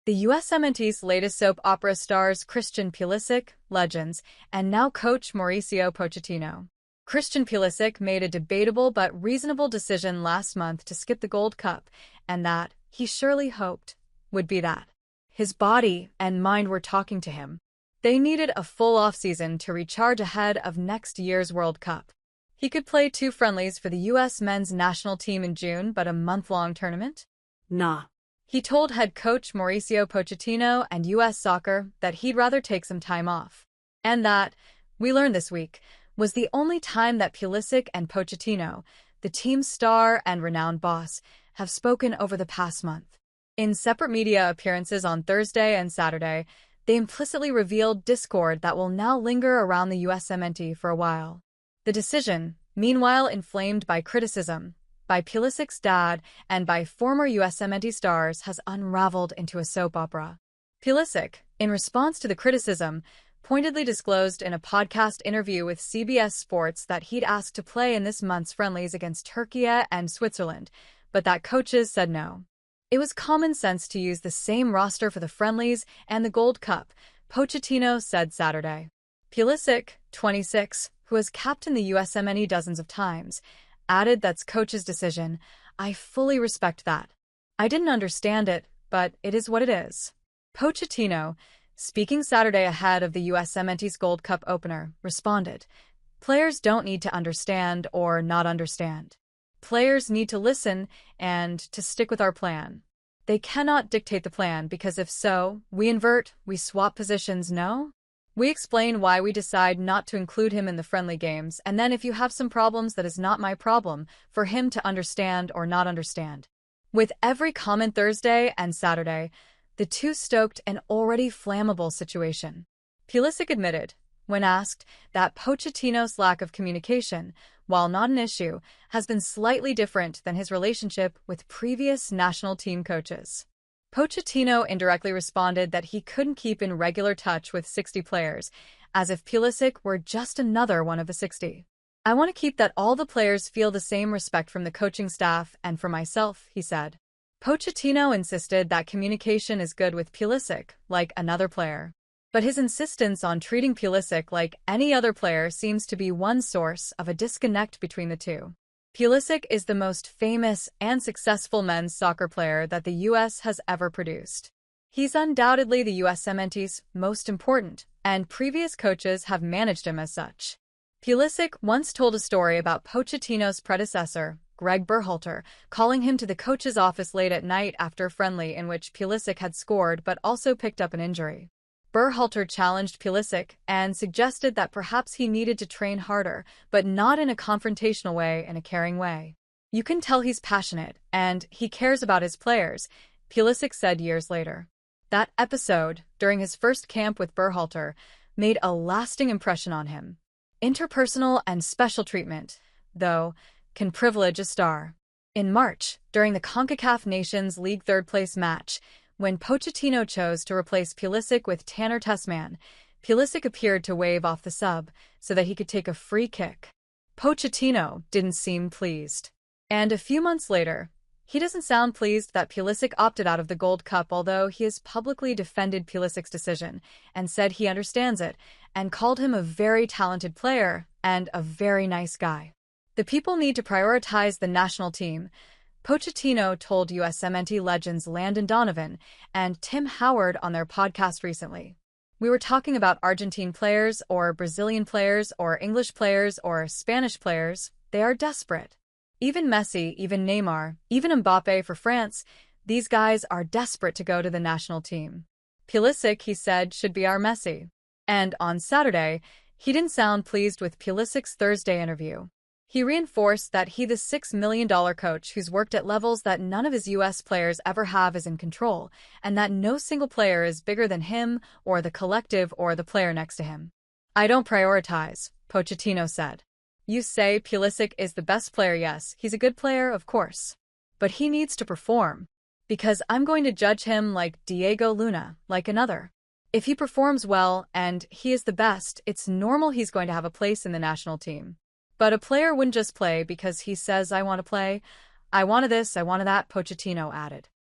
The USMNT's latest soap opera stars Christian Pulisic, legends, and now coach Mauricio Pochettino. Christian Pulisic made a debatable but reasonable decision last month to skip the Gold Cup, and that, he surely hoped, would be that. His body and mind were talking to him. They needed a full off-season to recharge ahead of next year's World Cup. He could play 2 friendlies for the U.S. men's national team in June, but a month-long tournament? Nah. He told head coach Mauricio Pochettino and U.S. Soccer that he'd rather take some time off. And that, we learned this week, was the only time that Pulisic and Pochettino, the team's star and renowned boss, have spoken over the past month. In separate media appearances on Thursday and Saturday, they implicitly revealed discord that will now linger around the USMNT for a while. The decision, meanwhile inflamed by criticism, by Pulisic's dad and by former USMNT stars, has unraveled into a soap opera. Pulisic, in response to the criticism, pointedly disclosed in a podcast interview with CBS Sports that he'd asked to play in this month's friendlies against Türkiye and Switzerland, but that coaches said no. It was common sense to use the same roster for the friendlies and the Gold Cup, Pochettino said Saturday. Pulisic, 26, who has captained the USMNT dozens of times, added that's coach's decision. I fully respect that. I didn't understand it, but it is what it is. Pochettino, speaking Saturday ahead of the USMNT's Gold Cup opener, responded, "Players don't need to understand or not understand. Players need to listen and to stick with our plan. They cannot dictate the plan because if so, we invert, we swap positions, no? We explain why we decide not to include him in the friendly games, and then if you have some problems, that is not my problem, for him to understand or not understand." With every comment Thursday and Saturday, the two stoked an already flammable situation. Pulisic admitted, when asked, that Pochettino's lack of communication, while not an issue, has been slightly different than his relationship with previous national team coaches. Pochettino indirectly responded that he couldn't keep in regular touch with 60 players, as if Pulisic were just another one of the 60. "I want to keep that all the players feel the same respect from the coaching staff and for myself," he said. Pochettino insisted that communication is good with Pulisic, like another player. But his insistence on treating Pulisic like any other player seems to be one source of a disconnect between the two. Pulisic is the most famous and successful men's soccer player that the U.S. has ever produced. He's undoubtedly the USMNT's most important, and previous coaches have managed him as such. Pulisic once told a story about Pochettino's predecessor, Greg Berhalter, calling him to the coach's office late at night after a friendly in which Pulisic had scored but also picked up an injury. Berhalter challenged Pulisic and suggested that perhaps he needed to train harder, but not in a confrontational way, in a caring way. "You can tell he's passionate, and he cares about his players," Pulisic said years later. That episode, during his first camp with Berhalter, made a lasting impression on him. Interpersonal and special treatment, though, can privilege a star. In March, during the CONCACAF Nations League third-place match, when Pochettino chose to replace Pulisic with Tanner Tessman, Pulisic appeared to wave off the sub so that he could take a free kick. Pochettino didn't seem pleased. And a few months later, he doesn't sound pleased that Pulisic opted out of the Gold Cup, although he has publicly defended Pulisic's decision and said he understands it and called him a very talented player and a very nice guy. "The people need to prioritize the national team," Pochettino told USMNT legends Landon Donovan and Tim Howard on their podcast recently. "We were talking about Argentine players or Brazilian players or English players or Spanish players. They are desperate. Even Messi, even Neymar, even Mbappe for France, these guys are desperate to go to the national team. Pulisic, he said, should be our Messi." And on Saturday, he didn't sound pleased with Pulisic's Thursday interview. He reinforced that he, the $6 million coach who's worked at levels that none of his U.S. players ever have, is in control, and that no single player is bigger than him or the collective or the player next to him. "I don't prioritize," Pochettino said. "You say Pulisic is the best player. Yes, he's a good player, of course. But he needs to perform. Because I'm going to judge him like Diego Luna, like another. If he performs well and he is the best, it's normal he's going to have a place in the national team. But a player wouldn't just play because he says, I want to play. I wanted this, I wanted that," Pochettino added.